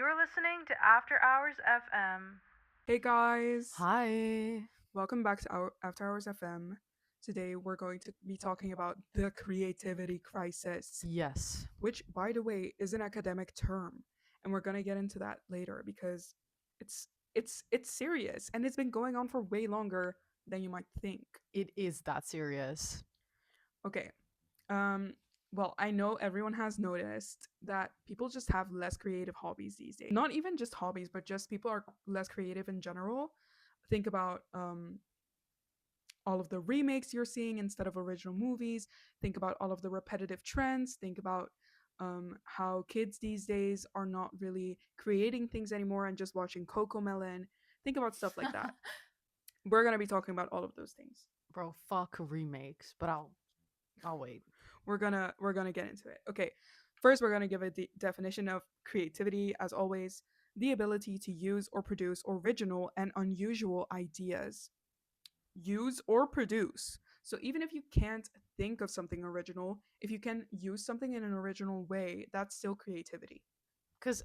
You're listening to After Hours FM. Hey guys, Hi. welcome back to our After Hours FM. Today we're going to be talking about the creativity crisis, Yes. which, by the way, is an academic term, and we're gonna get into that later because it's serious and it's been going on for way longer than you might think. It is that serious. Okay, um, well, I know everyone has noticed that people just have less creative hobbies these days. Not even just hobbies, but just people are less creative in general. Think about all of the remakes you're seeing instead of original movies. Think about all of the repetitive trends. Think about how kids these days are not really creating things anymore and just watching Coco Melon. Think about stuff like that. We're gonna be talking about all of those things. Bro, fuck remakes, but I'll wait. We're gonna get into it. Okay, first we're gonna give a definition of creativity. As always, the ability to use or produce original and unusual ideas. Use or produce. So even if you can't think of something original, if you can use something in an original way, that's still creativity. Cuz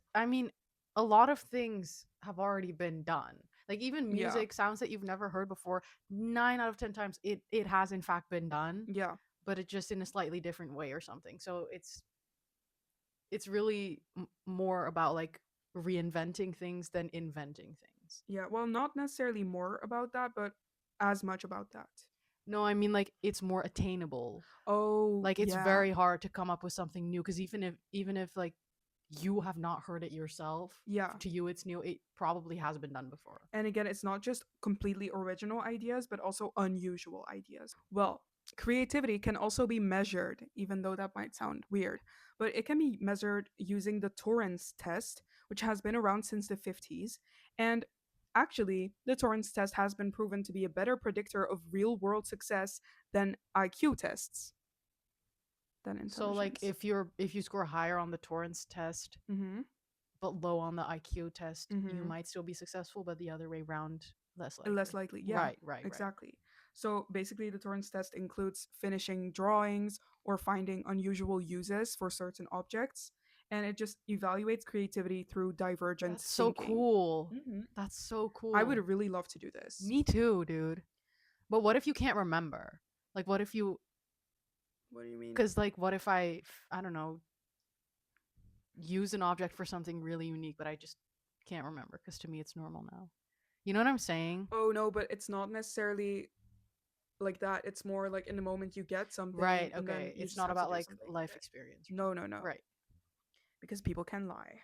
a lot of things have already been done. Like even Yeah. music sounds that you've never heard before, 9 out of 10 times it has in fact been done, Yeah. but it's just in a slightly different way or something. So it's really more about like reinventing things than inventing things. Yeah. Well, not necessarily more about that, but as much about that. No, I mean like it's more attainable. Oh, Like it's yeah. very hard to come up with something new because even if like you have not heard it yourself, Yeah. to you it's new. It probably has been done before. And again, it's not just completely original ideas, but also unusual ideas. Well, creativity can also be measured, even though that might sound weird, but it can be measured using the Torrance test, which has been around since the 50s. And actually, the Torrance test has been proven to be a better predictor of real world success than IQ tests, than So like intelligence. if you score higher on the Torrance test Mm-hmm. but low on the IQ test, you Mm-hmm. might still be successful, but the other way round less Less likely. likely, yeah, Right. exactly. So basically, the Torrance test includes finishing drawings or finding unusual uses for certain objects, and it just evaluates creativity through divergent That's so thinking. cool. Hmm. That's so I would cool. really love to do this. Me too, dude. But what if you can't remember? Like what if you What do you mean? cuz like what if I don't know, use an object for something really unique, but I just can't remember because to me it's normal now. You know what I'm saying? Oh no, but it's not necessarily like that. It's more like in the moment you get something Right. and then Okay. you It's just not have to about do like something with life it. experience or No, something. no, no, Right. because people can lie.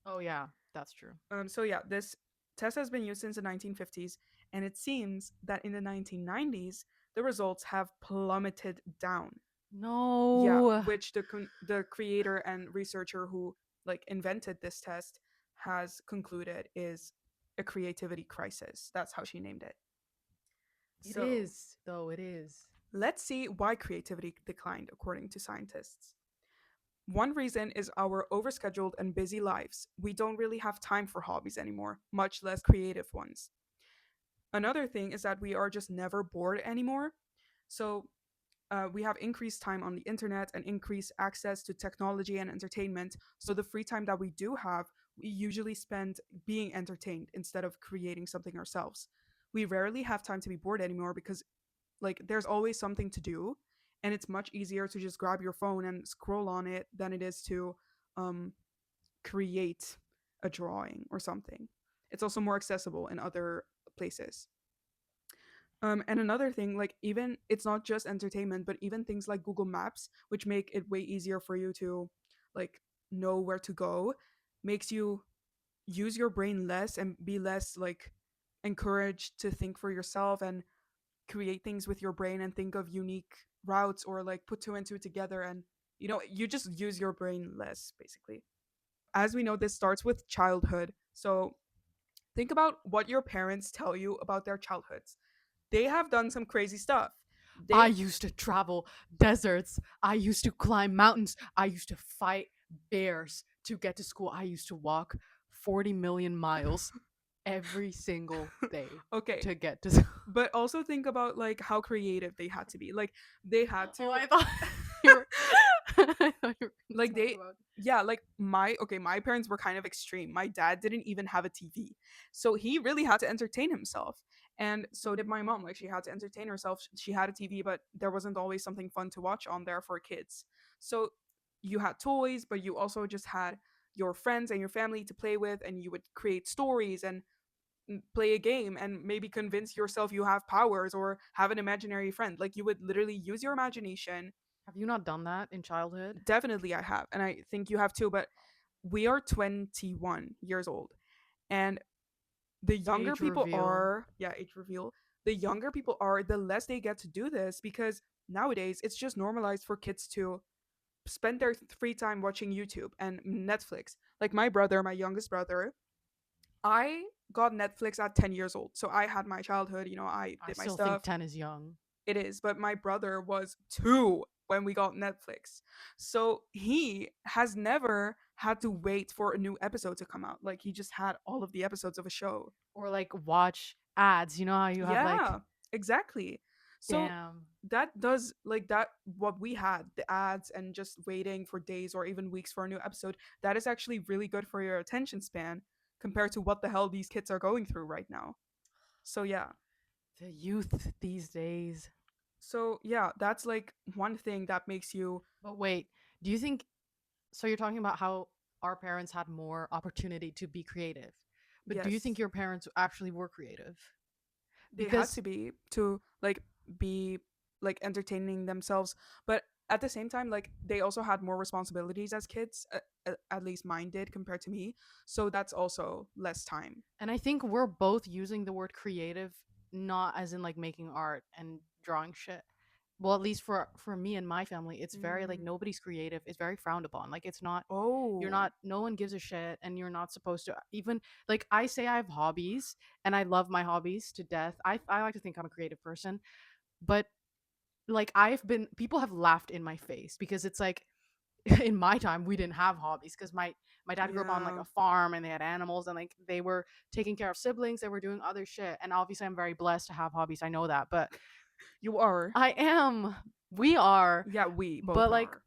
Oh yeah, that's true. So yeah, this test has been used since the 1950s, and it seems that in the 1990s, the results have plummeted down. Yeah, No. which the creator and researcher who like invented this test has concluded is a creativity crisis. That's how she named it. It So is, though. It is. let's see why creativity declined, according to scientists. One reason is our overscheduled and busy lives. We don't really have time for hobbies anymore, much less creative ones. Another thing is that we are just never bored anymore. So we have increased time on the internet and increased access to technology and entertainment. So the free time that we do have, we usually spend being entertained instead of creating something ourselves. We rarely have time to be bored anymore because like there's always something to do, and it's much easier to just grab your phone and scroll on it than it is to um, create a drawing or something. It's also more accessible in other places. And another thing, like even it's not just entertainment, but even things like Google Maps, which make it way easier for you to like know where to go, makes you use your brain less and be less like encouraged to think for yourself and create things with your brain and think of unique routes or like put two and two together, and you just use your brain less basically. As we know, this starts with childhood. So think about what your parents tell you about their childhoods. They have done some crazy stuff. I They used to travel deserts. I used to climb mountains. I used to fight bears to get to school. I used to walk 40 million miles every single day okay, to get to school. but also think about like how creative they had to be. Like they had Oh, to I thought you were. I thought you were like talk they about. yeah, like my parents were kind of extreme. My dad didn't even have a TV, so he really had to entertain himself, and so did my mom. Like, she had to entertain herself. She had a TV, but there wasn't always something fun to watch on there for kids. So you had toys, but you also just had your friends and your family to play with, and you would create stories and play a game and maybe convince yourself you have powers or have an imaginary friend. Like, you would literally use your imagination. Have you not done that in childhood? Definitely I have, and I think you have too, but we are 21 years old, and the younger Age people reveal. are, yeah, age reveal, the younger people are, the less they get to do this, because nowadays it's just normalized for kids to spend their free time watching YouTube and Netflix. Like, my brother, my youngest brother, I got Netflix at 10 years old. So I had my childhood, I I did my still think stuff. 10 is young. It is, but my brother was 2 when we got Netflix. So he has never had to wait for a new episode to come out. Like, he just had all of the episodes of a show. Or like watch ads. You know how you have like, Yeah, exactly. So damn. that does, like, that, what we had, the ads and just waiting for days or even weeks for a new episode, that is actually really good for your attention span compared to what the hell these kids are going through right now. So yeah. The youth these days. So yeah, that's like one thing that makes you, But wait, do you think so? You're talking about how our parents had more opportunity to be creative. But do you think yes, your parents actually were creative? they had Because to be to like be like entertaining themselves, but at the same time, like, they also had more responsibilities as kids, at least mine did compared to me, so that's also less time. and I think we're both using the word creative not as in like making art and drawing shit. Well, at least for me and my family, it's very like Mm. nobody's creative. It's very frowned upon. Like it's not you're Oh, not no one gives a shit and you're not supposed to even like I say I have hobbies and I love my hobbies to death. I like to think I'm a creative person, but like I've been people have laughed in my face because it's like in my time we didn't have hobbies because my dad grew up on like yeah, a farm and they had animals and like they were taking care of siblings, they were doing other shit, and obviously I'm very blessed to have hobbies, I know that, but you are. I am we are, Yeah, we but both like are.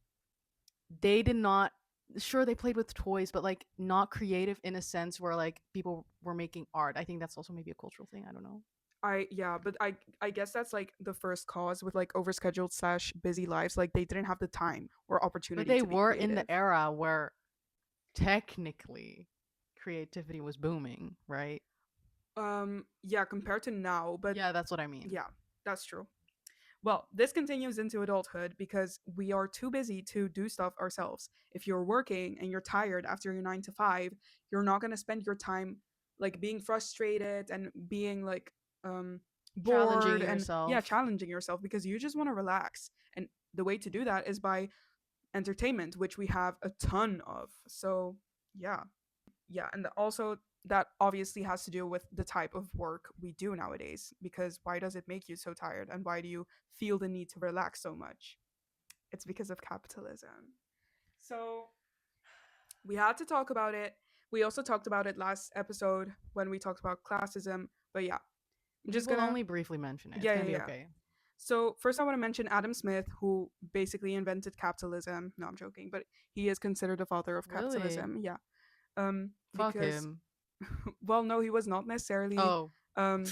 they did not, sure they played with toys but like not creative in a sense where like people were making art. I think that's also maybe a cultural thing, I don't know. Yeah, but I guess that's like the first cause with like overscheduled slash busy lives. Like, they didn't have the time or But opportunity they to be were in creative. the era where technically creativity was booming, right? Yeah, compared to now, but Yeah, that's what I mean. yeah, that's true. Well, this continues into adulthood because we are too busy to do stuff ourselves. If you're working and you're tired after your 9 to 5, you're not going to spend your time like being frustrated and being like Challenging bored and, yeah, yourself. challenging yourself, because you just want to relax. And the way to do that is by entertainment, which we have a ton of. So, yeah. Yeah, and also that obviously has to do with the type of work we do nowadays, because why does it make you so tired and why do you feel the need to relax so much? It's because of capitalism. So we had to talk about it. We also talked about it last episode when we talked about classism, but yeah, I'm We just will gonna, only briefly mention it. It's yeah, gonna yeah, be yeah. okay. So first I want to mention Adam Smith, who basically invented capitalism. No, I'm joking, but he is considered the father of Really? capitalism. Yeah. Fuck Because him. well, no, he was not necessarily. Oh, Um,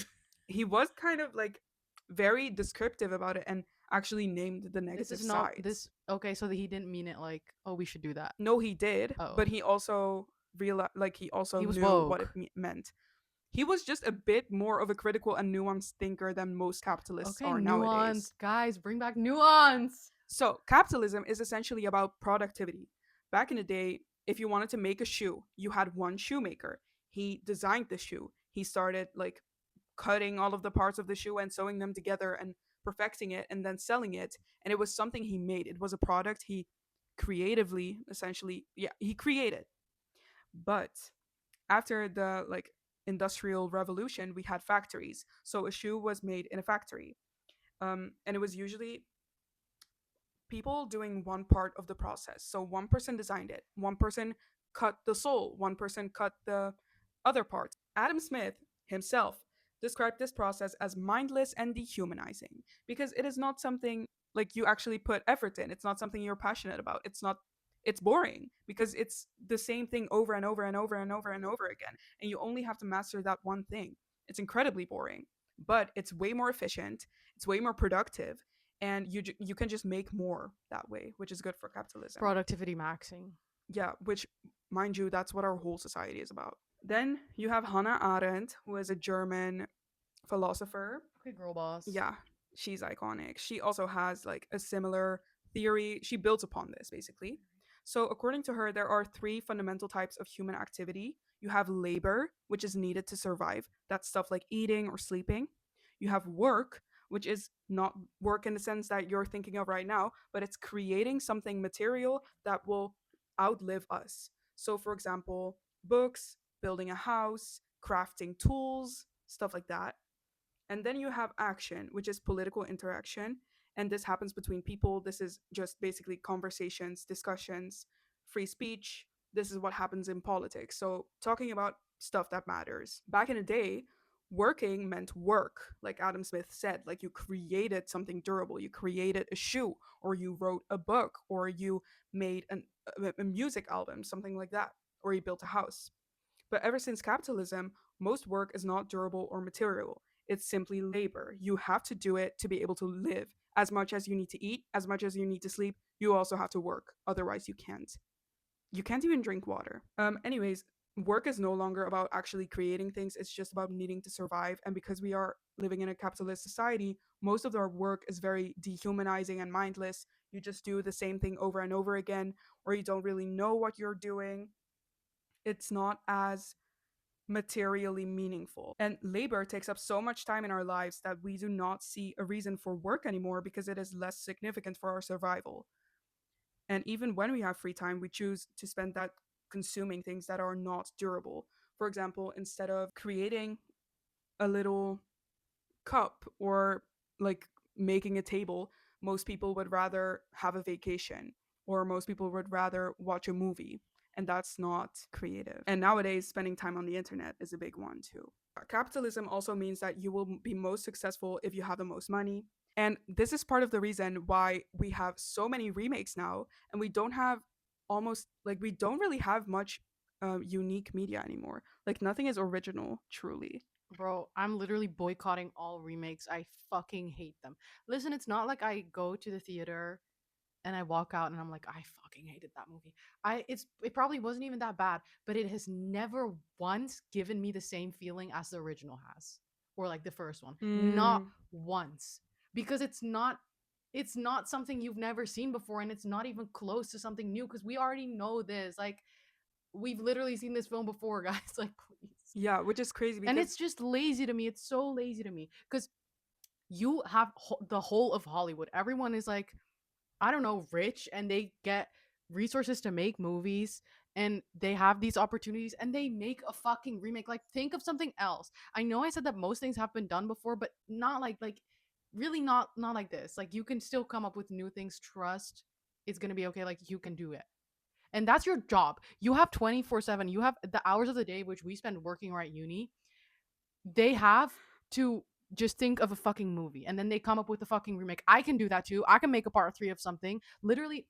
he was kind of like very descriptive about it and actually named the this negative is not sides. this. Okay, so he didn't mean it like, oh, we should do that. No, he did, but Oh, he also realized, like, he also he was knew what it woke. meant. He was just a bit more of a critical and nuanced thinker than most capitalists Okay, are nuance, nowadays. guys, bring back nuance. So, capitalism is essentially about productivity. Back in the day, if you wanted to make a shoe, you had one shoemaker. He designed the shoe. He started like cutting all of the parts of the shoe and sewing them together and perfecting it and then selling it. And it was something he made. It was a product he creatively, essentially, yeah, he created. But after the like industrial revolution, we had factories. So a shoe was made in a factory. And it was usually people doing one part of the process. So one person designed it, one person cut the sole, one person cut the other parts. Adam Smith himself described this process as mindless and dehumanizing, because it is not something like you actually put effort in. It's not something you're passionate about. It's not it's boring because it's the same thing over and over and over and over and over again. And you only have to master that one thing. It's incredibly boring, but it's way more efficient, it's way more productive, and you can just make more that way, which is good for capitalism. Productivity maxing. Yeah, which, mind you, that's what our whole society is about. Then you have Hannah Arendt, who is a German philosopher. Okay, girl boss. Yeah, she's iconic. She also has like a similar theory. She builds upon this basically. So, according to her, there are three fundamental types of human activity. You have labor, which is needed to survive. That's stuff like eating or sleeping. You have work, which is not work in the sense that you're thinking of right now, but it's creating something material that will outlive us. So, for example, books, building a house, crafting tools, stuff like that. And then you have action, which is political interaction. And this happens between people. This is just basically conversations, discussions, free speech. This is what happens in politics. So, talking about stuff that matters. Back in the day, working meant work, like Adam Smith said. Like, you created something durable. You created a shoe, or you wrote a book, or you made a music album, something like that, or you built a house. But ever since capitalism, most work is not durable or material. It's simply labor. You have to do it to be able to live. As much as you need to eat, as much as you need to sleep, you also have to work. Otherwise, you can't. You can't even drink water. Anyways, work is no longer about actually creating things. It's just about needing to survive. And because we are living in a capitalist society, most of our work is very dehumanizing and mindless. You just do the same thing over and over again, or you don't really know what you're doing. It's not as materially meaningful. And labor takes up so much time in our lives that we do not see a reason for work anymore because it is less significant for our survival. And even when we have free time, we choose to spend that consuming things that are not durable. For example, instead of creating a little cup or like making a table, most people would rather have a vacation or most people would rather watch a movie. And that's not creative. And nowadays, spending time on the internet is a big one too. Capitalism also means that you will be most successful if you have the most money. And this is part of the reason why we have so many remakes now, and we don't have almost like we don't really have much unique media anymore. Like nothing is original, truly. Bro, I'm literally boycotting all remakes. I fucking hate them. Listen, it's not like I go to the theater and I walk out and I'm like, I fucking hated that movie. It probably wasn't even that bad, but it has never once given me the same feeling as the original has. Or like the first one. Not Mm, once. Because it's not something you've never seen before and it's not even close to something new because we already know this. Like we've literally seen this film before, guys. Like please. yeah, which is crazy And because it's just lazy to me. It's so lazy to me because you have the whole of Hollywood. Everyone is like, I don't know, rich and they get resources to make movies and they have these opportunities and they make a fucking remake. Like think of something else. I know I said that most things have been done before, but not like really not like this. Like you can still come up with new things. Trust it's going to be okay. Like you can do it. And that's your job. You have 24/7. You have the hours of the day which we spend working or at uni. They have to just think of a fucking movie and then they come up with a fucking remake. I can do that too. I can make a part 3 of something. Literally,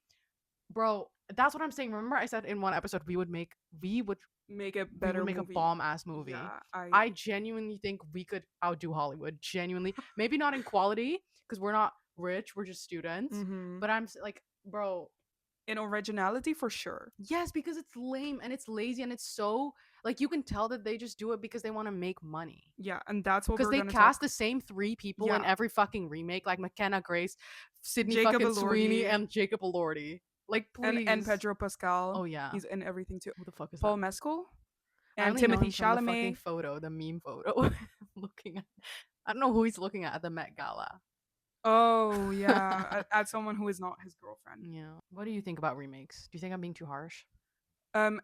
bro, that's what I'm saying. Remember I said in one episode we would make a we would better make a movie. bomb ass movie. Yeah, I I genuinely think we could outdo Hollywood. Genuinely. Maybe not in quality because we're not rich, we're just students, mm-hmm. but like, bro, In originality for sure. yes, because it's lame and it's lazy and it's so like you can tell that they just do it because they want to make money. Yeah, and that's what Because we're they gonna cast talk. the same 3 people in Yeah, every fucking remake, like McKenna Grace, Sydney Jacob fucking Sweeney, Elordi and Jacob Elordi. Like, and please. Pedro Pascal. Oh yeah, He's in everything too. who the fuck is that? Paul Mescal I and only know Timothy him from the fucking Chalamet. photo, the meme photo. looking at, I don't know who he's looking at the Met Gala. Oh yeah, at someone who is not his girlfriend. Yeah. What do you think about remakes? Do you think I'm being too harsh? I'm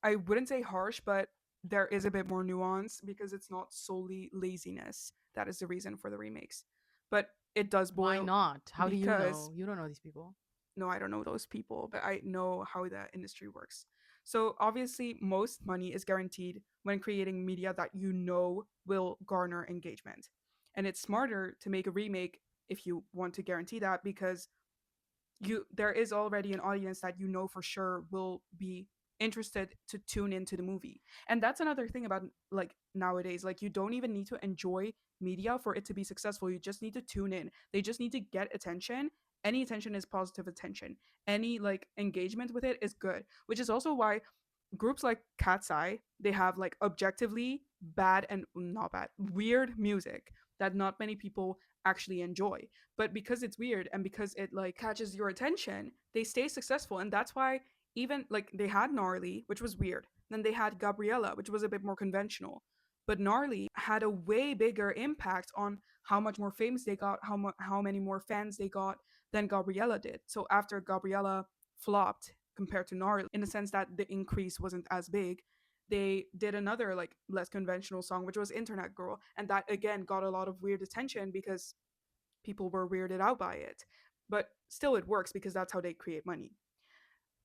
I wouldn't say harsh, but there is a bit more nuance because it's not solely laziness that is the reason for the remakes, but it does Why boil not? How do you because know? You don't know these people. no, I don't know those people, but I know how the industry works. So obviously, most money is guaranteed when creating media that you know will garner engagement, and it's smarter to make a remake if you want to guarantee that because there is already an audience that you know for sure will be interested to tune into the movie. And that's another thing about like nowadays, like you don't even need to enjoy media for it to be successful. You just need to tune in. They just need to get attention. Any attention is positive attention. Any like engagement with it is good, which is also why groups like Cat's Eye, they have like objectively bad and not bad, weird music that not many people actually enjoy. But because it's weird and because it like catches your attention, they stay successful. And that's why even like they had Gnarly, which was weird. Then they had Gabriella, which was a bit more conventional. But Gnarly had a way bigger impact on how much more famous they got, how many more fans they got than Gabriella did. So after Gabriella flopped compared to Gnarly, in the sense that the increase wasn't as big, they did another like less conventional song, which was Internet Girl, and that again got a lot of weird attention because people were weirded out by it. But still, it works because that's how they create money.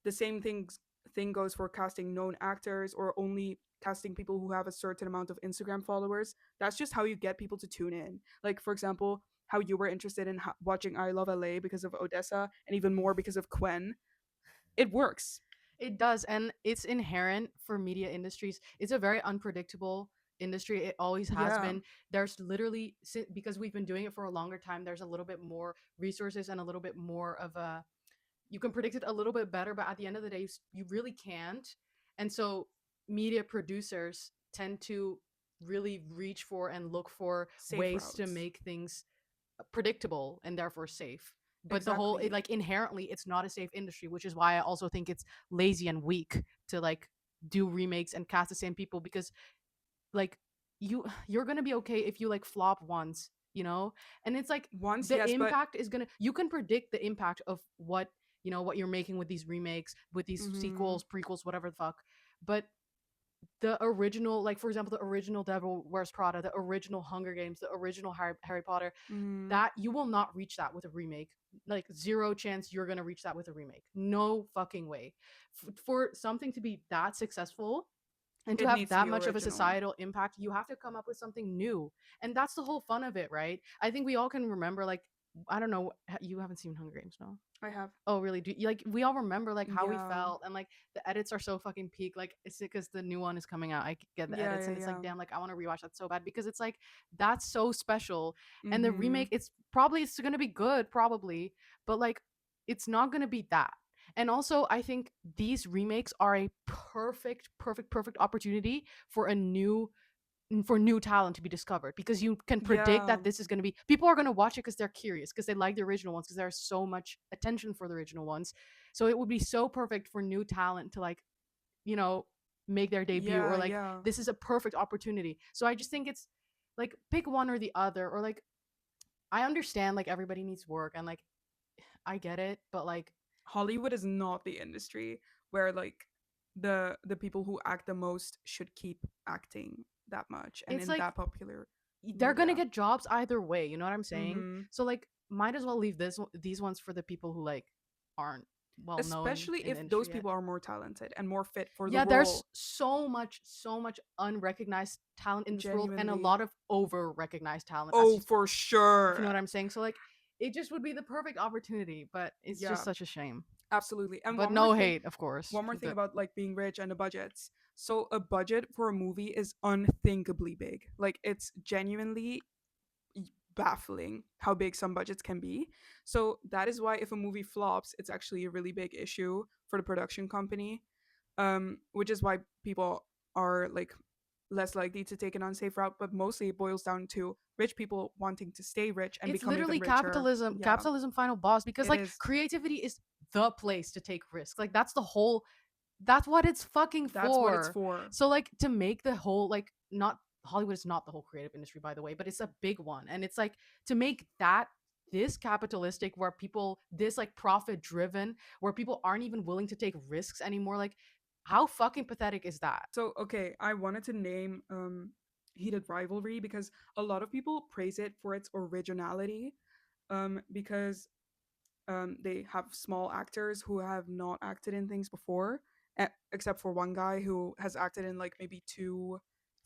The same thing goes for casting known actors or only casting people who have a certain amount of Instagram followers. That's just how you get people to tune in. Like for example, how you were interested in watching I Love LA because of Odessa, and even more because of Quen. It works. It does, and it's inherent for media industries. It's a very unpredictable industry. It always has Yeah. been. There's literally because we've been doing it for a longer time. There's a little bit more resources and a little bit more of a, you can predict it a little bit better, but at the end of the day, you really can't. And so, media producers tend to really reach for and look for Safe ways to routes. make things predictable and therefore safe. But the whole Exactly. like inherently it's not a safe industry, which is why I also think it's lazy and weak to like do remakes and cast the same people, because like you're gonna be okay if you like flop once, you know. And it's like Once, the yes, but impact is gonna, you can predict the impact of what, you know, what you're making with these remakes, with these mhm. sequels, prequels, whatever the fuck. But the original, like for example, the original Devil Wears Prada, the original Hunger Games, the original Harry Potter, Mhm. that you will not reach that with a remake. Like zero chance you're gonna reach that with a remake. No fucking way. For something to be that successful and to It have needs to that be much of a original. societal impact, you have to come up with something new. And that's the whole fun of it, right? I think we all can remember, like, I don't know, you haven't seen Hunger Games, no? I have. Oh, really? Do like we all remember like how we Yeah. felt, and like the edits are so fucking peak. Like it's because the new one is coming out. I get the Yeah, edits, yeah, and it's like, yeah. damn, like I want to rewatch that so bad because it's like that's so special. And the remake, Mhm. it's gonna be good, probably, but like it's not gonna be that. And also, I think these remakes are a perfect opportunity for a new, for new talent to be discovered, because you can predict Yeah. that this is going to be, people are going to watch it because they're curious, because they like the original ones, because there's so much attention for the original ones. So it would be so perfect for new talent to like, you know, make their debut, or Yeah, like yeah. this is a perfect opportunity. So I just think it's like pick one or the other, or like I understand like everybody needs work and like I get it, but like Hollywood is not the industry where like the people who act the most should keep acting that much and it's in like that popular they're gonna media. get jobs either way, you know what I'm saying? Mhm. So like might as well leave these ones for the people who like aren't well known Especially in the if those industry yet. people are more talented and more fit for the Yeah, there's role. so much unrecognized talent in this world, and a Genuinely. lot of over recognized talent, as Oh, for if you know sure. what I'm saying. So like it just would be the perfect opportunity, but it's just Yeah, such a shame. absolutely. And But no hate, of course. one more thing about like being rich and the budgets. So a budget for a movie is unthinkably big. Like it's genuinely baffling how big some budgets can be. So that is why if a movie flops, it's actually a really big issue for the production company. Which is why people are like less likely to take an unsafe route, but mostly it boils down to rich people wanting to stay rich and It's become even literally richer. capitalism, Yeah, capitalism final boss, because it like is. creativity is the place to take risks. Like that's the whole, that's what it's fucking That's what it's for. for. So like to make the whole like, not Hollywood is not the whole creative industry by the way, but it's a big one. And it's like to make that this capitalistic, where people this like profit driven, where people aren't even willing to take risks anymore. Like how fucking pathetic is that? So okay, I wanted to name Heated Rivalry because a lot of people praise it for its originality, because they have small actors who have not acted in things before, except for one guy who has acted in like maybe two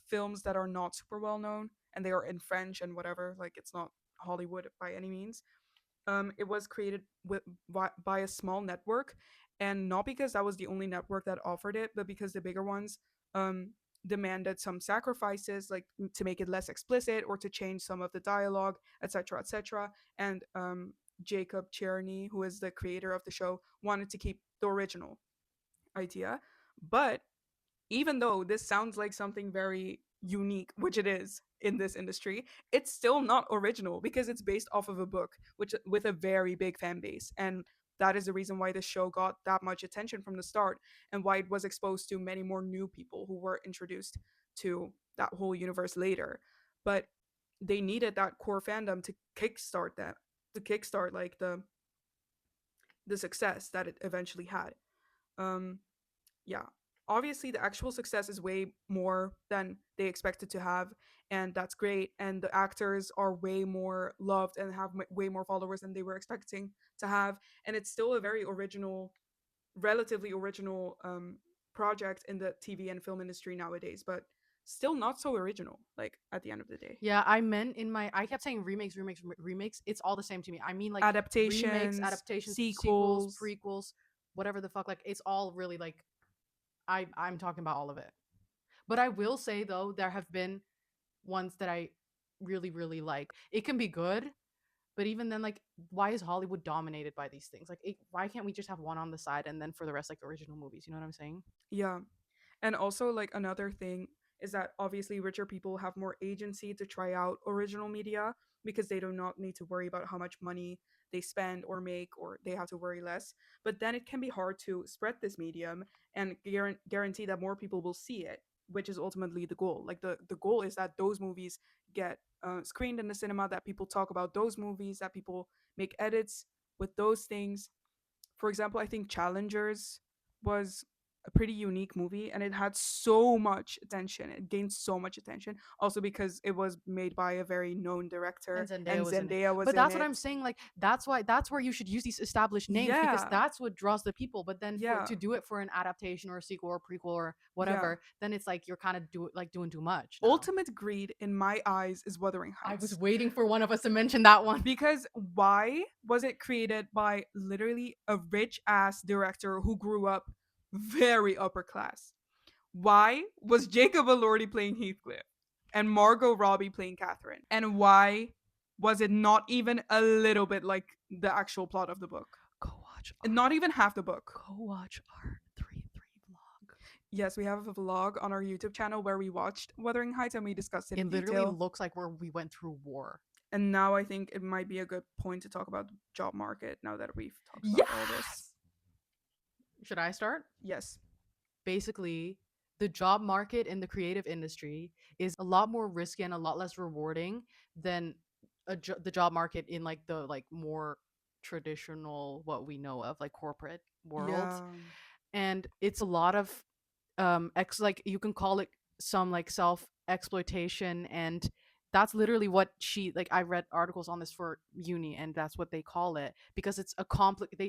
films that are not super well known, and they are in French and whatever. Like it's not Hollywood by any means. It was created by a small network, and not because that was the only network that offered it, but because the bigger ones um, demanded some sacrifices, like to make it less explicit or to change some of the dialogue, etc., etc. And Jacob Cherny, who is the creator of the show, wanted to keep the original idea. But even though this sounds like something very unique, which it is in this industry, it's still not original because it's based off of a book, which with a very big fan base. And that is the reason why the show got that much attention from the start and why it was exposed to many more new people who were introduced to that whole universe later. But they needed that core fandom to kickstart that, to kickstart like the success that it eventually had. Um, yeah, obviously the actual success is way more than they expected to have, and that's great, and the actors are way more loved and have way more followers than they were expecting to have, and it's still a very original, relatively original project in the TV and film industry nowadays, but still not so original, like at the end of the day. Yeah, I meant in my I kept saying remakes, remakes, remakes. It's all the same to me. I mean like remakes, Adaptations, adaptations, sequels, sequels. prequels, whatever the fuck. Like it's all really like I'm talking about all of it. But I will say though, there have been ones that I really, really like. It can be good, but even then, like, why is Hollywood dominated by these things? Like, why can't we just have one on the side and then for the rest, like, original movies? You know what I'm saying? Yeah. And also, like, another thing is that obviously richer people have more agency to try out original media because they do not need to worry about how much money they spend or make, or they have to worry less. But then it can be hard to spread this medium and guarantee that more people will see it, which is ultimately the goal. Like, the goal is that those movies get screened in the cinema, that people talk about those movies, that people make edits with those things. For example, I think Challengers was a pretty unique movie, and it had so much attention. It gained so much attention also because it was made by a very known And director, Zendaya and was in it. Zendaya was But in that's what it. I'm saying. Like, that's where you should use these established names because Yeah. that's what draws the people. But then for Yeah. to do it for an adaptation or a sequel or prequel or Yeah. whatever, then it's like you're kind of doing too much now. Ultimate greed in my eyes is Wuthering I was Heights. waiting for one of us to mention that one. Because why was it created by literally a rich ass director who grew up very upper class? Why was Jacob Elordi playing Heathcliff and Margot Robbie playing Catherine? And why was it not even a little bit like the actual plot of the book? Go watch Not even half the book. our 3-3 vlog. Yes, we have a vlog on our YouTube channel where we watched Wuthering Heights and we discussed it It in literally detail. looks like where we went through war. And now I think it might be a good point to talk about the job market now that we've talked about all this. Yes. Should I start? Yes. Basically, the job market in the creative industry is a lot more risky and a lot less rewarding than the job market in like the like more traditional what we know of like corporate world. Yeah. And it's a lot of like you can call it some like self exploitation, and that's literally what she like I read articles on this for uni and that's what they call it because it's a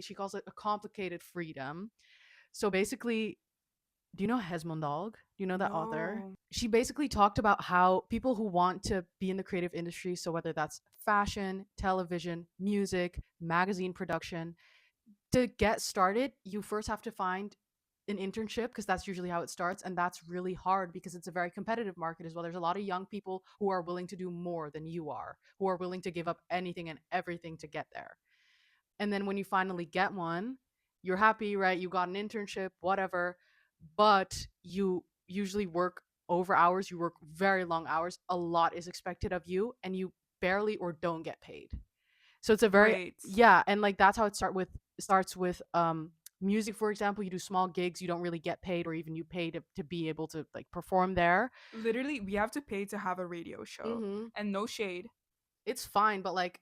she calls it a complicated freedom. So basically, do you know Hesmondhalgh? Do you know that author? No. She basically talked about how people who want to be in the creative industry, so whether that's fashion, television, music, magazine production, to get started, you first have to find an internship because that's usually how it starts. And that's really hard because it's a very competitive market as well. There's a lot of young people who are willing to do more than you are, who are willing to give up anything and everything to get there. And then when you finally get one, you're happy, right? You got an internship, whatever, but you usually work over hours, you work very long hours, a lot is expected of you, and you barely or don't get paid. So it's a very Wait. yeah, and like that's how starts with music, for example. You do small gigs, you don't really get paid, or even you pay to be able to like perform there. Literally, we have to pay to have a radio show. Mm-hmm. And no shade. It's fine, but like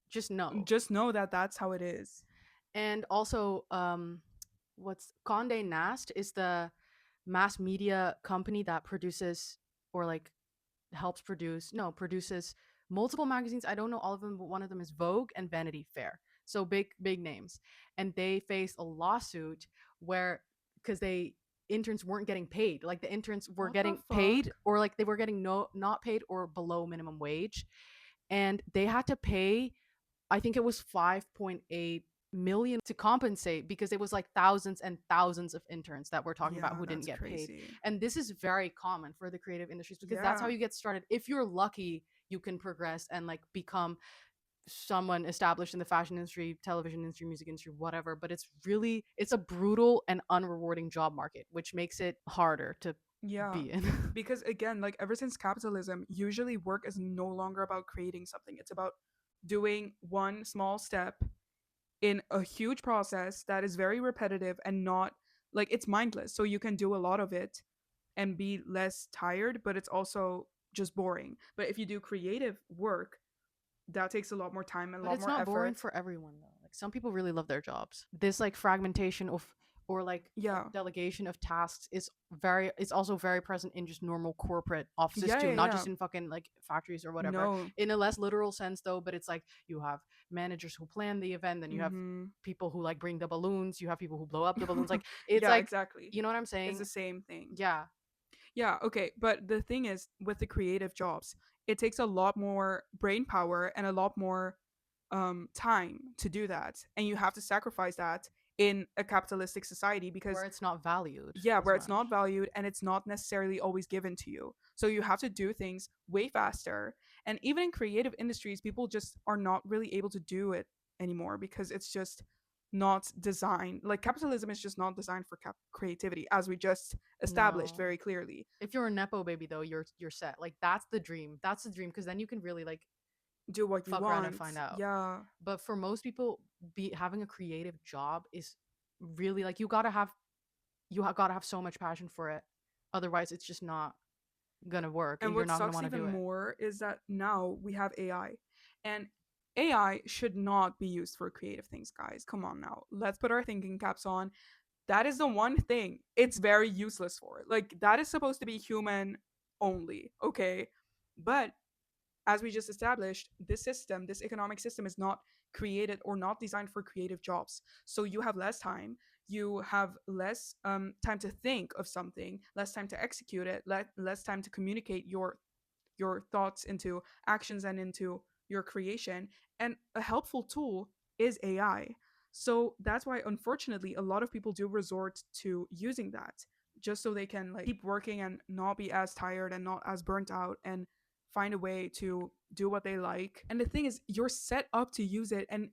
just know. Just know that that's how it is. And also, what's Condé Nast is the mass media company that produces or like helps produce no produces multiple magazines. I don't know all of them, but one of them is Vogue and Vanity Fair. So big names, and they faced a lawsuit where because they interns weren't getting paid. Like the interns were What the getting fuck? paid, or like they were getting not paid or below minimum wage, and they had to pay I think it was 5.8 million to compensate because it was like thousands and thousands of interns that we're talking about Yeah, who didn't that's get paid. crazy. And this is very common for the creative industries because that's how Yeah. you get started. If you're lucky, you can progress and like become someone established in the fashion industry, television industry, music industry, whatever. But it's a brutal and unrewarding job market, which makes it harder to Yeah. be in. Because again, like ever since capitalism, usually work is no longer about creating something. It's about doing one small step in a huge process that is very repetitive and not like it's mindless. So you can do a lot of it and be less tired, but it's also just boring. But if you do creative work, that takes a lot more time and a But lot it's more not boring effort. for everyone though. Like some people really love their jobs. This like fragmentation of or like Yeah. delegation of tasks is also very present in just normal corporate offices Yeah, too, yeah, not yeah. just in fucking like factories or whatever. No. In a less literal sense though, but it's like you have managers who plan the event, then you have Mm-hmm. people who like bring the balloons, you have people who blow up the balloons. Like it's Yeah, like exactly. you know what I'm It's saying? the same thing. Yeah. Yeah, okay. But the thing is, with the creative jobs, it takes a lot more brain power and a lot more time to do that. And you have to sacrifice that in a capitalistic society because, Where it's not valued yeah, as where it's much. not valued and it's not necessarily always given to you. So you have to do things way faster. And even in creative industries, people just are not really able to do it anymore because it's just not designed. Like capitalism is just not designed for creativity, as we just established No. very clearly. If you're a nepo baby though, you're set. Like that's the dream. That's the dream because then you can really like Do what you fuck around and want. find out. Yeah. But for most people, be having a creative job is really like you gotta have so much passion for it. Otherwise, it's just not gonna work, And and you're what not gonna sucks want to even do it. more is that now we have AI. And AI should not be used for creative things, guys. Come on now. Let's put our thinking caps on. That is the one thing it's very useless for. Like, that is supposed to be human only, okay? But as we just established, this system, this economic system is not created or not designed for creative jobs. So you have less time. You have less time to think of something, less time to execute it, less time to communicate your thoughts into actions and into your creation. And a helpful tool is AI. So that's why, unfortunately, a lot of people do resort to using that just so they can like keep working and not be as tired and not as burnt out and find a way to do what they like. And the thing is, you're set up to use it, and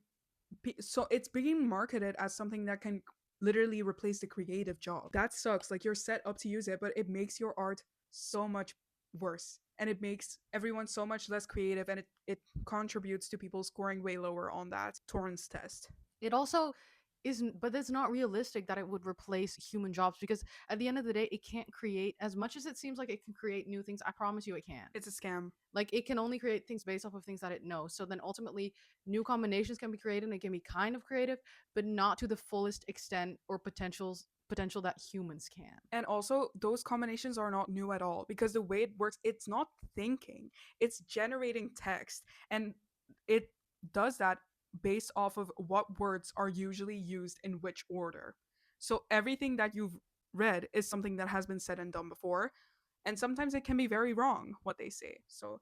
so it's being marketed as something that can literally replace the creative job. That sucks. Like you're set up to use it, but it makes your art so much worse. And it makes everyone so much less creative, and it contributes to people scoring way lower on that Torrance test. It also isn't, but it's not realistic that it would replace human jobs because at the end of the day, it can't create as much as it seems like it can create new things. I promise you, it can't. It's a scam. Like it can only create things based off of things that it knows. So then ultimately new combinations can be created and it can be kind of creative, but not to the fullest extent or potential that humans can. And also, those combinations are not new at all because the way it works, it's not thinking, it's generating text. And it does that based off of what words are usually used in which order. So everything that you've read is something that has been said and done before. And sometimes it can be very wrong what they say. So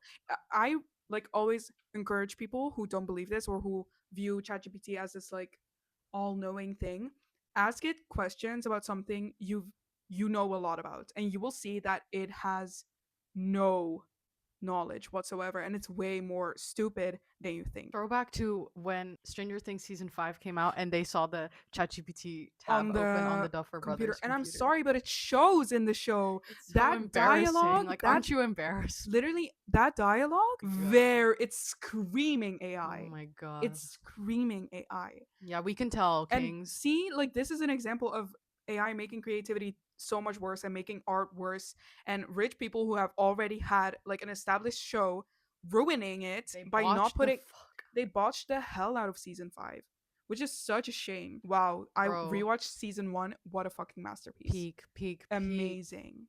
I like always encourage people who don't believe this or who view ChatGPT as this like all-knowing thing, ask it questions about something you know a lot about, and you will see that it has no knowledge whatsoever, and it's way more stupid than you think. Throwback to when Stranger Things season 5 came out and they saw the ChatGPT tab On open on the the Duffer computer, Brothers and I'm computer. sorry, but it shows in the show It's so that embarrassing. dialogue, Like, that aren't you embarrassed? literally that dialogue, God. very it's screaming Oh AI. my god. It's screaming AI. Yeah, we can tell, And Kings. see, like this is an example of AI making creativity so much worse and making art worse, and rich people who have already had like an established show ruining it They by not botched the putting fuck. they botched the hell out of season 5, which is such a shame. Wow, I Bro, rewatched season 1. What a fucking masterpiece. peak. Amazing.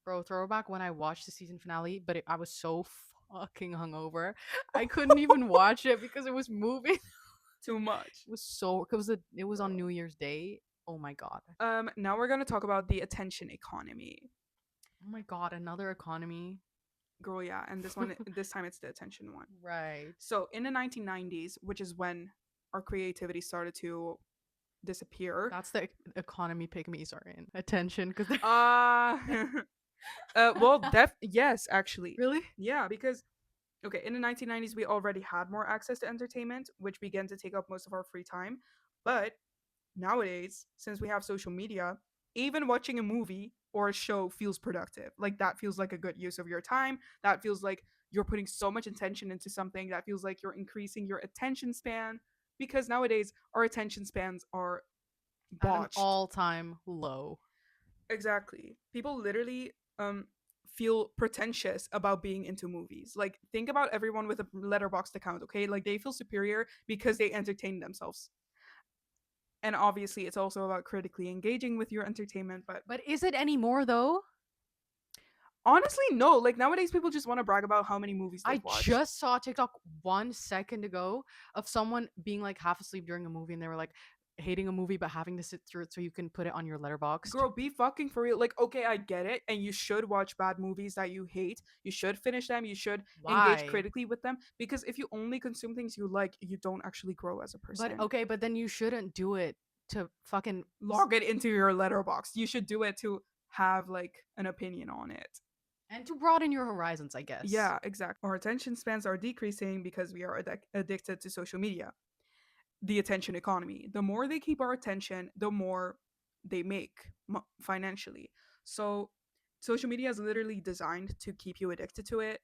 Bro, throwback when I watched the season finale, but I was so fucking hungover. I couldn't even watch it because it was moving. Too much. It was so because it was on Bro. New Year's Day. Oh my god. Now we're gonna talk about the attention economy. Oh my god, another economy. Girl, yeah, and this time it's the attention one. Right. So in the 1990s, which is when our creativity started to disappear. That's the economy pygmies are in. Attention, because they're Uh, yes, actually. really. Yeah, because okay, in the 1990s we already had more access to entertainment, which began to take up most of our free time. But nowadays, since we have social media, even watching a movie or a show feels productive. Like that feels like a good use of your time. That feels like you're putting so much attention into something. That feels like you're increasing your attention span, because nowadays our attention spans are At an botched. all-time low. Exactly. People literally feel pretentious about being into movies. Like think about everyone with a letterboxd account, okay? Like they feel superior because they entertain themselves. And obviously it's also about critically engaging with your entertainment, but But is it anymore though? honestly no. Like nowadays people just want to brag about how many movies I they've watched. just saw a TikTok 1 second ago of someone being like half asleep during a movie, and they were like hating a movie but having to sit through it so you can put it on your letterboxd. Girl, be fucking for real. Like, okay, I get it, and you should watch bad movies that you hate. You should finish them. You should engage Why? critically with them, because if you only consume things you like, you don't actually grow as a But person. okay, but then you shouldn't do it to fucking Log it into your letterbox. You should do it to have like an opinion on it. and to broaden your horizons, I guess. Yeah, exactly. Our attention spans are decreasing because we are addicted to social media. The attention economy. The more they keep our attention, the more they make financially. So social media is literally designed to keep you addicted to it.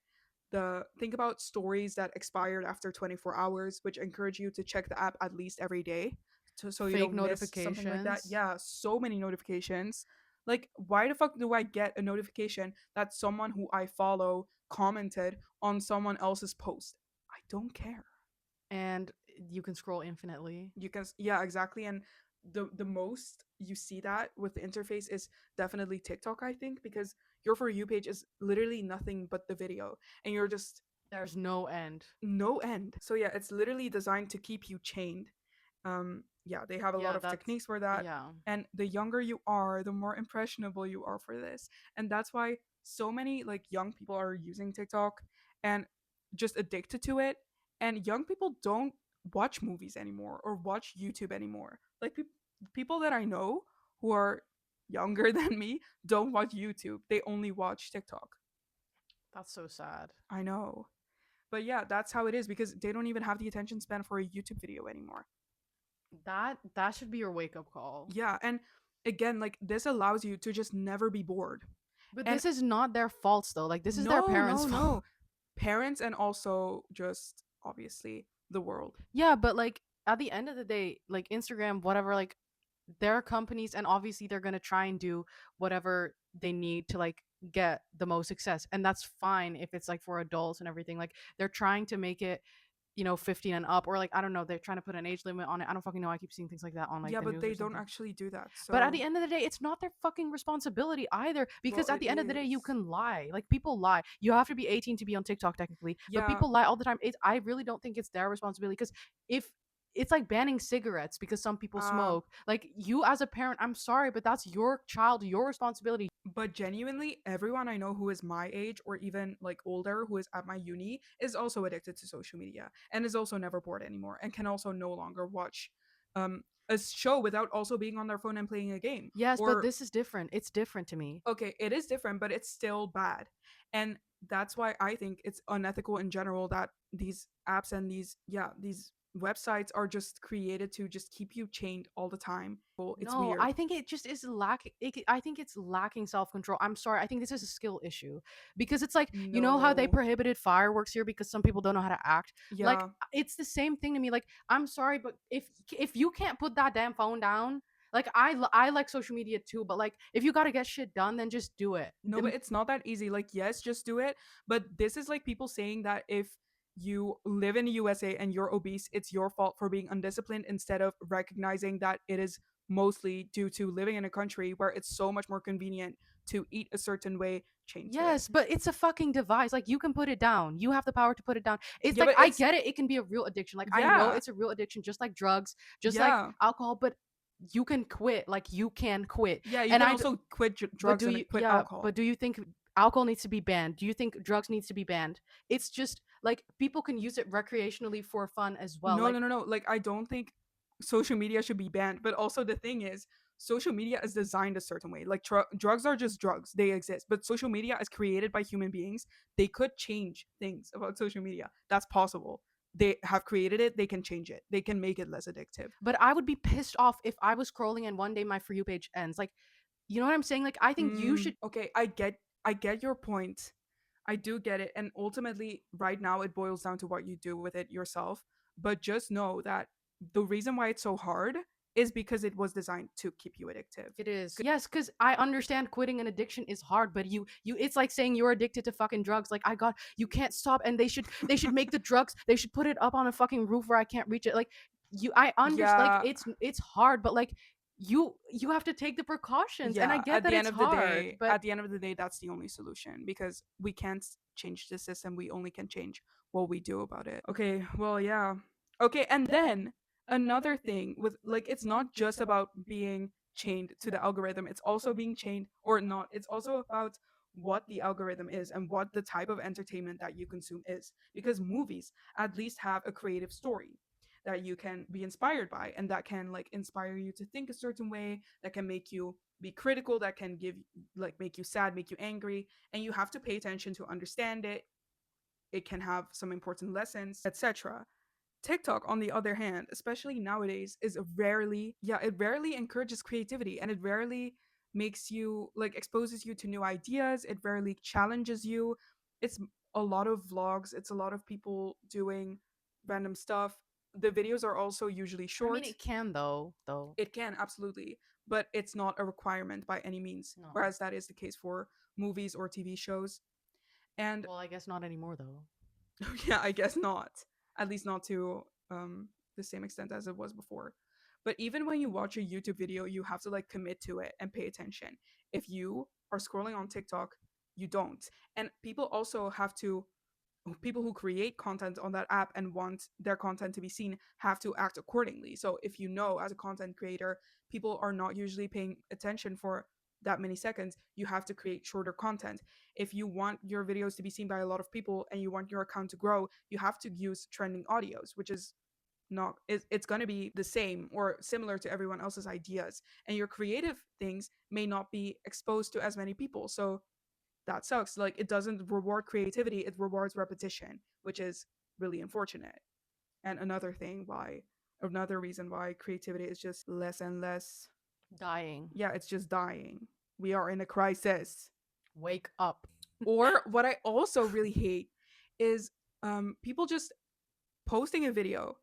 The think about stories that expired after 24 hours, which encourage you to check the app at least every day, so you Fake don't miss something like that. notifications. Yeah, so many notifications. Like, why the fuck do I get a notification that someone who I follow commented on someone else's post? I don't care. And you can scroll infinitely. You can, yeah, exactly. And the most you see that with the interface is definitely TikTok, I think, because your For You page is literally nothing but the video, and you're just There's no end. no end. So yeah, it's literally designed to keep you chained. Yeah, they have a lot Yeah, of that's techniques for that. yeah. And the younger you are, the more impressionable you are for this. And that's why so many like young people are using TikTok and just addicted to it. And young people don't watch movies anymore or watch YouTube anymore. Like people that I know who are younger than me don't watch YouTube. They only watch TikTok. That's so sad. I know. But yeah, that's how it is, because they don't even have the attention span for a YouTube video anymore. That should be your wake up call. Yeah, and again, like this allows you to just never be bored. But And this is not their faults though. Like this is their no, parents' no, fault. no. Parents and also just obviously the world. Yeah, but like at the end of the day, like Instagram, whatever, like they're companies and obviously they're gonna try and do whatever they need to like get the most success. And that's fine if it's like for adults and everything. Like they're trying to make it, 15 and up, or like I don't know, they're trying to put an age limit on it. I don't fucking know. I keep seeing things like that on like Yeah, the but news they or don't something. actually do that. But at So, the end of the day, it's not their fucking responsibility either. Because well, at it the end of the day, you is. can lie. Like people lie. You have to be 18 to be on TikTok technically, but Yeah, people lie all the time. I really don't think it's their responsibility. Because if it's like banning cigarettes because some people uh, smoke, like you as a parent, I'm sorry, but that's your child, your responsibility. but genuinely, everyone I know who is my age or even like older who is at my uni is also addicted to social media and is also never bored anymore and can also no longer watch a show without also being on their phone and playing a game. Yes, but Or this is different. It's different to me. okay, it is different, but it's still bad. And that's why I think it's unethical in general that these apps and these websites are just created to just keep you chained all the time. Well, it's No, weird. I think it just is lacking. I think it's lacking self control. I'm sorry. I think this is a skill issue because it's like how they No. prohibited fireworks here because some people don't know how to act. Like Yeah. it's the same thing to me. Like I'm sorry, but if you can't put that damn phone down, like I like social media too, but like if you got to get shit done, then just do it. No, but it's not that easy. Like, yes, just do it. But this is like people saying that if you live in the USA and you're obese, it's your fault for being undisciplined, instead of recognizing that it is mostly due to living in a country where it's so much more convenient to eat a certain way, change to it. Yes, but it's a fucking device. Like you can put it down. You have the power to put it down. It's Yeah, like but I it's get it. It can be a real addiction. Like I know yeah. it's a real addiction, just like drugs, just like Yeah. alcohol. But you can quit. Like you can quit. Yeah, you And can also quit but drugs do and you? quit Yeah, alcohol. but do you think alcohol needs to be banned? Do you think drugs needs to be banned? It's just like people can use it recreationally for fun as well. No, Like, no, no, no. Like, I don't think social media should be banned. But also, the thing is, social media is designed a certain way. Like, drugs are just drugs, they exist. But social media is created by human beings. They could change things about social media. That's possible. They have created it, they can change it, they can make it less addictive. but I would be pissed off if I was scrolling and one day my For You page ends. Like, you know what I'm saying? Like, I think you should. Okay, I get your point. I do get it. And ultimately, right now, it boils down to what you do with it yourself. But just know that the reason why it's so hard is because it was designed to keep you addictive. It is. Yes, because I understand quitting an addiction is hard, but it's like saying you're addicted to fucking drugs. Like, you can't stop, and they should make the drugs, they should put it up on a fucking roof where I can't reach it. Like, I understand, like, Yeah, it's hard, but like, you have to take the precautions, and I yeah. get that it's hard, but At the end of the day, that's the only solution because we can't change the system. We only can change what we do about it. Okay, well, yeah. Okay, and then another thing with, like, it's not just about being chained to the algorithm. It's also being chained or not. It's also about what the algorithm is and what the type of entertainment that you consume is. Because movies at least have a creative story that you can be inspired by and that can like inspire you to think a certain way, that can make you be critical, that can give like make you sad, make you angry, and you have to pay attention to understand it. It can have some important lessons, etc. TikTok, on the other hand, especially nowadays, is rarely, yeah, it rarely encourages creativity and it rarely makes you like exposes you to new ideas. It rarely challenges you. It's a lot of vlogs, it's a lot of people doing random stuff. The videos are also usually I mean, short. it can though. It can absolutely, but it's not a requirement by any means, No. whereas that is the case for movies or TV shows. And Well, I guess not anymore though. yeah, I guess not. At least not to the same extent as it was before. But even when you watch a YouTube video, you have to like commit to it and pay attention. If you are scrolling on TikTok, you don't. And people who create content on that app and want their content to be seen have to act accordingly. So if you know as a content creator, people are not usually paying attention for that many seconds, you have to create shorter content. If you want your videos to be seen by a lot of people and you want your account to grow, you have to use trending audios, which is not it's going to be the same or similar to everyone else's ideas, and your creative things may not be exposed to as many people. So that sucks. Like, it doesn't reward creativity, it rewards repetition, which is really unfortunate. And another reason why creativity is just less and less, Dying. yeah, it's just dying. We are in a crisis. Wake up. Or what I also really hate is people just posting a video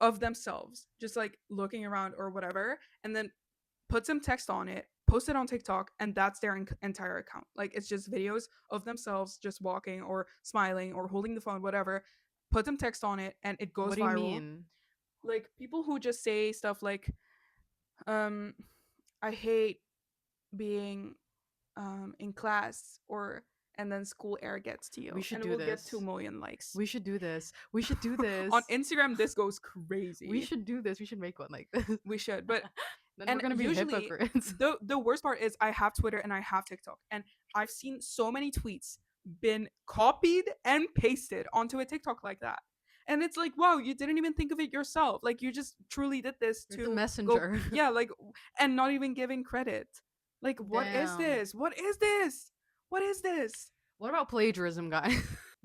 of themselves just like looking around or whatever, and then put some text on it, post it on TikTok, and that's their entire account. Like, it's just videos of themselves just walking or smiling or holding the phone, whatever. Put some text on it, and it goes What do you viral. mean? Like, people who just say stuff like, um, "I hate being in class," or "and then school air gets to We you," should and it do will get this. 2 million likes. We should do this. We should do this. On Instagram, this goes We crazy. should do this. We should make one like this. We should, but Then we're and gonna be usually hypocrites. the worst part is I have Twitter and I have TikTok, and I've seen so many tweets been copied and pasted onto a TikTok like that. And it's like, wow, you didn't even think of it yourself. Like, you just truly did this You're the to go, messenger. yeah, like, and not even giving credit. Like, what is Damn. this? What is this? What is this? What about plagiarism, guys?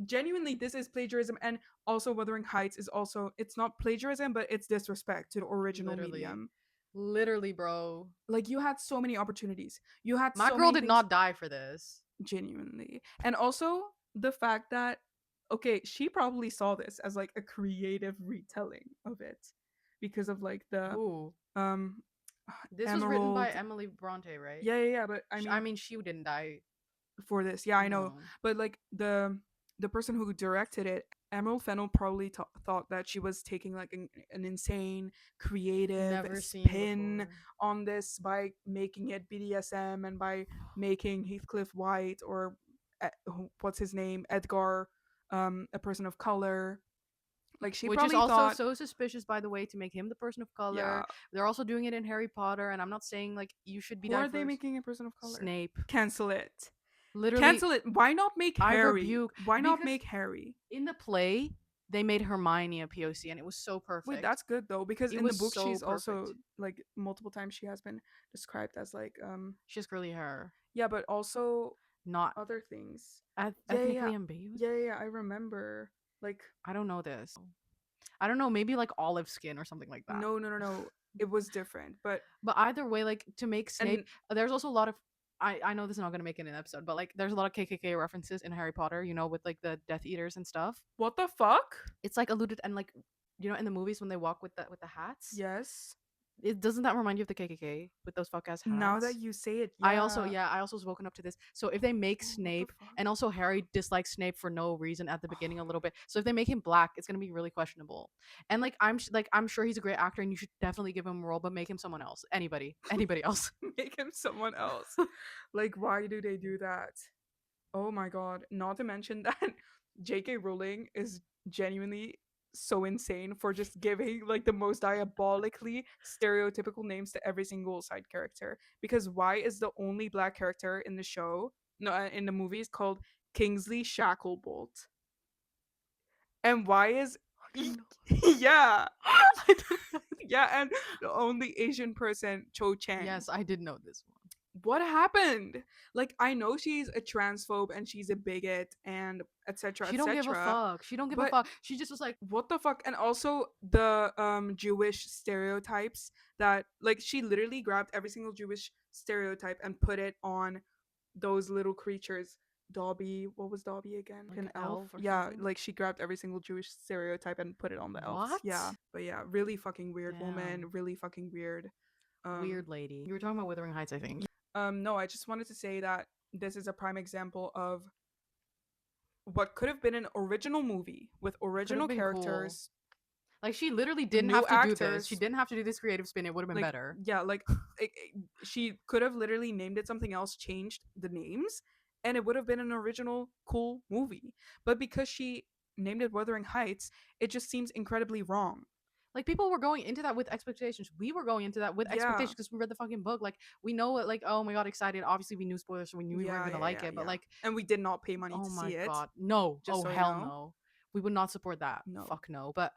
Genuinely, this is plagiarism. And also, Wuthering Heights is also, it's not plagiarism, but it's disrespect to the original Literally. medium. Literally, bro. Like, you had so many opportunities, you had My so girl many did things. not die for this. Genuinely. And also the fact that, okay, she probably saw this as like a creative retelling of it because of like the Who? um This was written by Emerald. Emily Bronte, right? Yeah, but I I mean, mean, she didn't die. for this, yeah, I know, No. but like the person who directed it, Emerald Fennell, probably thought that she was taking like an insane creative Never seen spin before. on this by making it BDSM and by making Heathcliff White, or what's his name, Edgar, a person of color. Like, she Which is probably also thought, so suspicious, by the way, to make him the person of yeah, color. They're also doing it in Harry Potter, and I'm not saying like you should be who are they diverse. making a person of color? Snape. Cancel it. Literally, Cancel it. Why not make I Harry? rebuke Why not because make Harry? in the play they made Hermione a POC and it was so Wait, perfect. that's good though, because It in the was book so she's also perfect. like multiple times she has been described as like She has curly hair, yeah, but also not other things. Yeah, yeah, ethnically ambiguous. yeah, yeah, yeah, I remember. Like I don't know this. I don't know, maybe like olive skin or something like that. no, no, no, no. It was different, but But either way, like to make Snape, and there's also a lot of I know this is not gonna make it in an episode, but like there's a lot of KKK references in Harry Potter, with like the Death Eaters and stuff. what the fuck? It's like alluded and like in the movies when they walk with the hats. Yes. It doesn't that remind you of the KKK with those fuck ass Now that hats? you say it, I yeah. also was woken up to this. So if they make Oh, what the Snape, fuck? and also Harry dislikes Snape for no reason at the beginning a little bit. So if they make him black, it's gonna be really questionable. And like I'm sure he's a great actor, and you should definitely give him a role, but make him someone else. Anybody else. Make him someone else. Like, why do they do that? Oh my god. Not to mention that J.K. Rowling is genuinely so insane for just giving like the most diabolically stereotypical names to every single side character. Because why is the only black character in the show, no, in the movies called Kingsley Shacklebolt? And why is I didn't know. yeah, I didn't know. yeah, and the only Asian person, Cho Chang. Yes, I did know this one. What happened? Like, I know she's a transphobe and she's a bigot and etc. She don't give a etc. fuck. She don't give a But fuck. She just was like, what the fuck? And also the Jewish stereotypes that like she literally grabbed every single Jewish stereotype and put it on those little creatures. Dobby, what was Dobby again? like An elf? elf or Yeah, something. like she grabbed every single Jewish stereotype and put it on the elves. What? Yeah. But yeah, really fucking weird woman, Damn. really fucking weird. Weird lady. You were talking about Wuthering Heights, I think. No, I just wanted to say that this is a prime example of what could have been an original movie with Could original have been cool. characters, Like she literally didn't new have to do this. She actors. didn't have to do this creative spin. It would have been Like, better. yeah, like she could have literally named it something else, changed the names, and it would have been an original cool movie. But because she named it Wuthering Heights, it just seems incredibly wrong. Like people were going into that with expectations. We were going into that with Yeah. expectations because we read the fucking book. Like we know it. Like oh my god, excited. Obviously we knew spoilers, so we knew we weren't Yeah, gonna yeah, like yeah, it. But yeah. like And we did not pay money oh to my see it. god, no. Just Oh so you hell know. no. We would not support that. No. Fuck no. But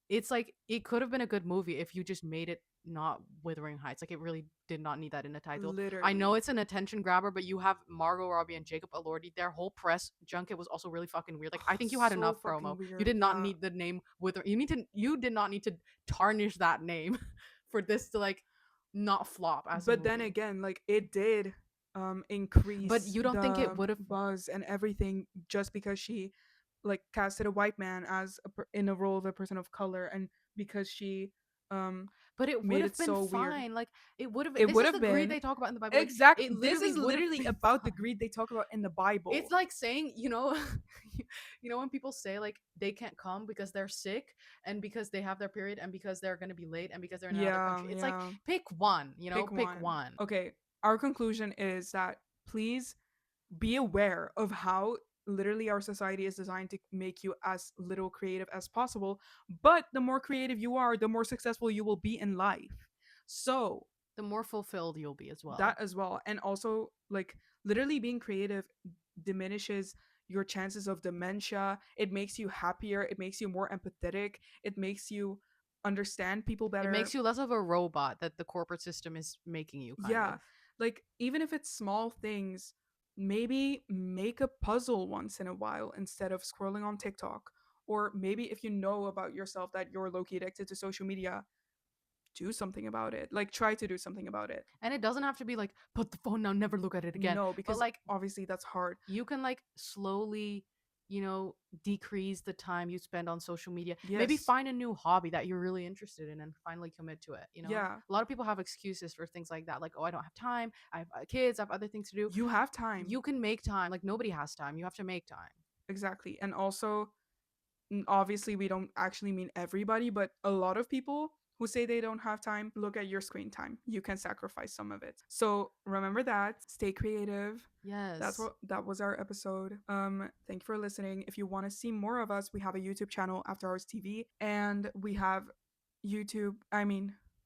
it's like it could have been a good movie if you just made it not Wuthering Heights. Like it really did not need that in the title. Literally. I know it's an attention grabber, but you have Margot Robbie and Jacob Elordi. Their whole press junket was also really fucking weird. Like I think you had So enough fucking promo. You weird, did not yeah. need the name Wither. You did not need to tarnish that name for this to like not flop as a But then movie. again, like it did increase But you don't think it would have buzz and everything just because she like casted a white man as in a role of a person of color, and because she um but it would made have it been so weird. fine. Like it would have It this would is have the greed been they talk about in the Bible. Like exact. it This literally is would have literally been about the fine. greed they talk about in the Bible. It's like saying, when people say like they can't come because they're sick and because they have their period and because they're going to be late and because they're in another Yeah, country. It's like yeah. pick one, pick One. one. Okay, our conclusion is that please be aware of how literally our society is designed to make you as little creative as possible, but the more creative you are, the more successful you will be in life. So The more fulfilled you'll be as well. that as well. And also like literally being creative diminishes your chances of dementia. It makes you happier, it makes you more empathetic, it makes you understand people It better. makes you less of a robot that the corporate system is making you kind Yeah, of. like even if it's small things, maybe make a puzzle once in a while instead of scrolling on TikTok. Or maybe if you know about yourself that you're low-key addicted to social media, do something about it. Like try to do something about it. And it doesn't have to be like put the phone down, never look at it again. No, But because like obviously that's hard. you can like slowly decrease the time you spend on social media. Maybe Yes. find a new hobby that you're really interested in and finally commit to it. Yeah. A lot of people have excuses for things like that, like oh I don't have time, I have kids, I have other things to do. You have time. You can make time. Like nobody has time, you have to make time. Exactly. And also obviously we don't actually mean everybody, but a lot of people who say they don't have time, look at your screen time. You can sacrifice some of it. So remember that. Stay creative. Yes, That was our episode. Thank you for listening. If you want to see more of us, we have a YouTube channel, After Hours TV, and we have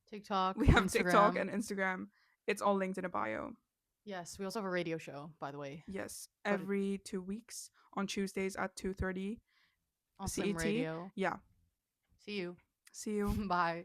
TikTok, we have Instagram. TikTok and Instagram. It's all linked in a bio. Yes, we also have a radio show, by the way. Yes, But it, every 2 weeks on Tuesdays at 2:30 on Slim CET. Radio. Yeah, See you. see you. Bye.